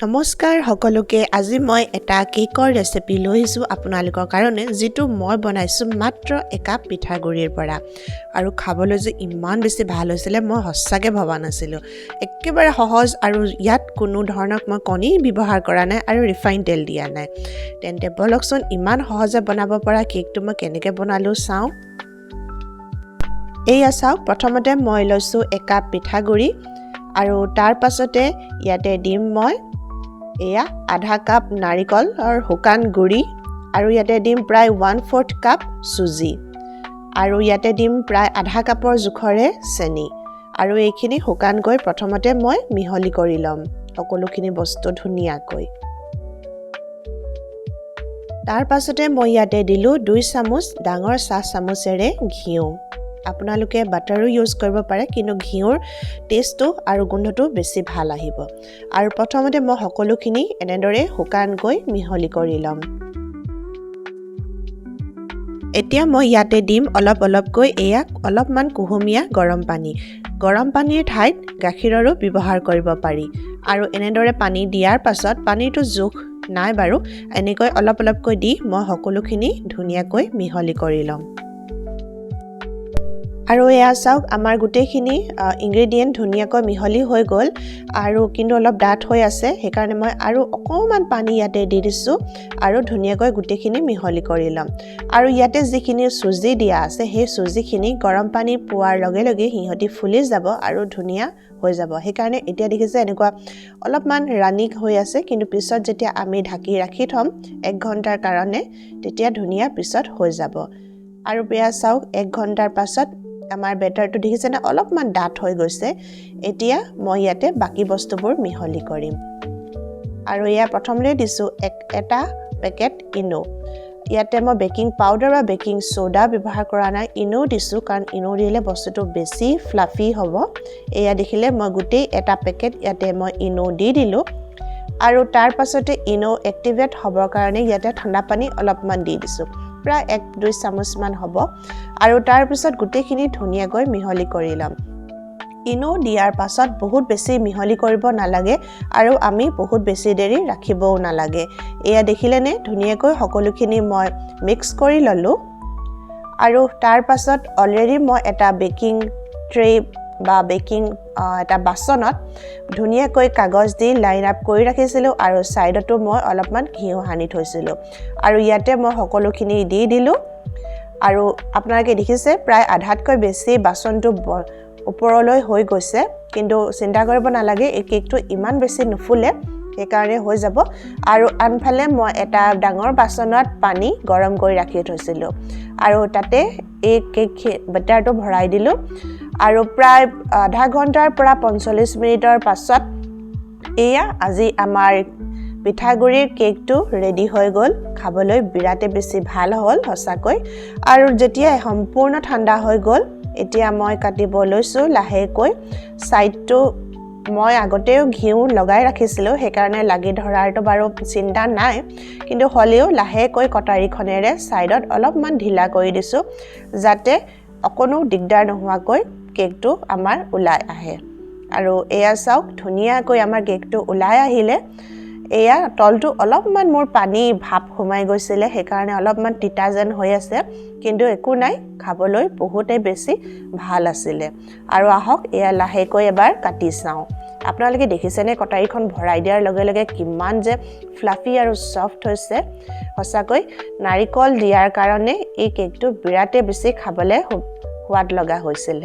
নমস্কাৰ সকলোকে আজি মই এটা কেকৰ ৰেচিপি লৈছো আপোনালোকৰ কাৰণে যেটো মই বনাইছো মাত্ৰ একাপ পিঠাগুৰিৰ পৰা আৰু খাবলৈ যে ইমান বেছি ভাল হৈছিল মই হচ্ছাকে ভবা নাছিলো একেবাৰে সহজ আৰু ইয়াত কোনো ধৰণৰ মই কণী ব্যৱহাৰ কৰা নাই আৰু ৰিফাইন তেল দিয়া নাই তেন্তে বলকচোন ইমান সহজে বনাব পৰা কেকটো মই কেনেকৈ বনালো চাও এইয়া চাওক প্ৰথমতে মই লৈছো একাপ পিঠাগুৰি আৰু তাৰ পাছতে ইয়াতে দিম মই এয়া আধা কাপ নাৰিকল আৰু হুকান গুড়ি আৰু ইয়াতে দিম প্ৰায় 1/4 কাপ সুজি আৰু ইয়াতে দিম প্ৰায় আধা কাপৰ জুখৰে চেনি আৰু এইখিনি হুকানকৈ প্ৰথমতে মই মিহলি কৰি লম সকলোখিনি বস্তু ধুনিয়াকৈ তাৰ পাছতে মই ইয়াতে দিলো 2 চামুচ ডাঙৰ চাহ চামুচেৰে ঘিউ আপোনালোকে বাটাৰো ইউজ কৰিব পাৰে কিন্তু ঘিউৰ টেষ্টটো আৰু গোন্ধটো বেছি ভাল আহিব আৰু প্ৰথমতে মই সকলোখিনি এনেদৰে হুকানকৈ মিহলি কৰি লম এতিয়া মই ইয়াতে দিম অলপকৈ এয়া অলপমান কুহুমীয়া গৰম পানীৰ ঠাইত গাখীৰৰো ব্যৱহাৰ কৰিব পাৰি আৰু এনেদৰে পানী দিয়াৰ পাছত পানীটো জোখ নাই বাৰু এনেকৈ অলপকৈ দি মই সকলোখিনি ধুনিয়াকৈ মিহলি কৰি লম আৰু এয়া চাওক আমাৰ গুটেখিনি ইনগ্ৰেডিয়েন্ট ধুনিয়াকৈ মিহলি হৈ গল আৰু কিন্তু অলপ ডাঠ হৈ আছে হেকাৰণে মই আৰু অকমান পানী ইয়াতে দি দিছো আৰু ধুনিয়াকৈ গুটেখিনি মিহলি কৰি লম আৰু ইয়াতে যিখিনি সুজি দিয়া আছে সেই সুজিখিনি গৰম পানী পোৱাৰ লগে লগে হিহতি ফুলি যাব আৰু ধুনিয়া হৈ যাব হেকাৰণে এতিয়া দেখিছে এনেকুৱা অলপমান ৰানিক হৈ আছে কিন্তু পিছত যেতিয়া আমি ঢাকি ৰাখি থম 1 ঘণ্টাৰ কাৰণে তেতিয়া ধুনিয়া পিছত হৈ যাব আৰু বেয়া চাওক 1 ঘণ্টাৰ পাছত আমাৰ বেটাৰটো দেখিছে না অলপমান ডাঠ হৈ গৈছে এতিয়া মই ইয়াতে বাকি বস্তুবোৰ মিহলি কৰিম আৰু ইয়া প্ৰথমতে দিছো এটা পেকেট ইনো ইয়াতে মই বেকিং পাউডাৰ বা বেকিং সোডা ব্যৱহাৰ কৰা নাই ইনো দিছো কাৰণ ইনো দিলে বস্তুটো বেছি ফ্লাফি হ'ব এয়া দেখিলে মই গুটেই এটা পেকেট ইয়াতে মই ইনো দি দিলো আৰু তাৰ পাছতে ইনো এক্টিভেট হ'বৰ কাৰণে ইয়াতে ঠাণ্ডা পানী অলপমান দি দিছো প্ৰায় 1-2 চামুচ মান হ'ব আৰু তাৰ পিছত গুটেখিনি ধুনিয়াকৈ মিহলি কৰি লম ইনো দিয়াৰ পাছত বহুত বেছি মিহলি কৰিব নালাগে আৰু আমি বহুত বেছি দেৰি ৰাখিবও নালাগে এয়া দেখিলেনে ধুনিয়াকৈ সকলোখিনি মই মিক্স কৰি ললো আৰু তাৰ পাছত অলৰেডি মই এটা বেকিং ট্ৰে বা বেকিং এটা বাসনত ধুনিয়াকৈ কাগজ দি লাইন আপ কৰি ৰাখিছিলো আৰু সাইডটো মই অলপমান ঘিউ হানি থৈছিলো আৰু ইয়াতে মই সকলোখিনি দি দিলো আৰু আপোনালোকে দেখিছে প্ৰায় আধাতকৈ বেছি বাসনটো ওপৰলৈ হৈ গৈছে কিন্তু চিন্তা কৰিব নালাগে এই কেকটো ইমান বেছি নুফুলে সেইকাৰণে হৈ যাব আৰু আনফালে মই এটা ডাঙৰ বাসনত পানী গৰম কৰি ৰাখি থৈছিলো আৰু তাতে এই কেক বেটাৰটো ভৰাই দিলো আৰু প্ৰায় আধা ঘণ্টাৰ পৰা 45 মিনিটৰ পাছত এয়া আজি আমাৰ পিঠাগুৰিৰ কেকটো ৰেডি হৈ গল খাবলৈ বিৰাতে বেছি ভাল হ'ল হসাকৈ আৰু যেতিয়া সম্পূৰ্ণ ঠাণ্ডা হৈ গল এতিয়া মই কাটিব লৈছো লাহেকৈ সাইডটো মই আগতেও ঘিউ লগাই ৰাখিছিলো হেকাৰণে লাগি ধৰাৰটো বাৰু চিন্তা নাই কিন্তু হলেও লাহেকৈ কটাৰীখনেৰে সাইডত অলপমান ঢিলা কৰি দিছো যাতে অকনো দিগদাৰ নোহোৱাকৈ কেকটো আমাৰ উলাই আহে আৰু এয়া চাওক ধুনিয়াকৈ আমাৰ কেকটো উলাই আহিলে এয়া তলটো অলপমান মোৰ পানী ভাপ সোমাই গৈছিলে হেকাৰণে অলপমান তিতা যেন হৈ আছে কিন্তু একো নাই খাবলৈ বহুতে বেছি ভাল আছিল আৰু আহক এয়া লাহেকৈ এবাৰ কাটি চাও আপোনালোকে দেখিছেনে কটাৰীখন ভৰাই দিয়াৰ লগে লগে কিমান যে ফ্লাফি আৰু সফট হৈছে হসাকৈ নাৰিকল দিয়াৰ কাৰণে এই কেকটো বিৰাতে বেছি খাবলৈ সোৱাদ লগা হৈছিল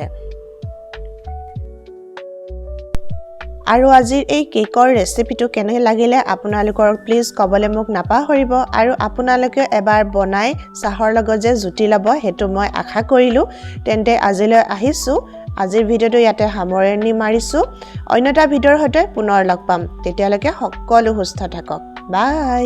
আৰু আজিৰ এই কেকৰ ৰেচিপিটো কেনে লাগিলে আপোনালোকৰ প্লিজ কবলে মোক নাপাহৰিব আৰু আপোনালোকে এবাৰ বনাই চাহৰ লগত যে জুতি লব হেতু মই আশা কৰিলো তেন্তে আজিলৈ আহিছো আজিৰ ভিডিওটো ইয়াতে সামৰণি মাৰিছো অন্য এটা ভিডিওৰ সৈতে পুনৰ লগ পাম তেতিয়ালৈকে সকলো সুস্থ থাকক বাই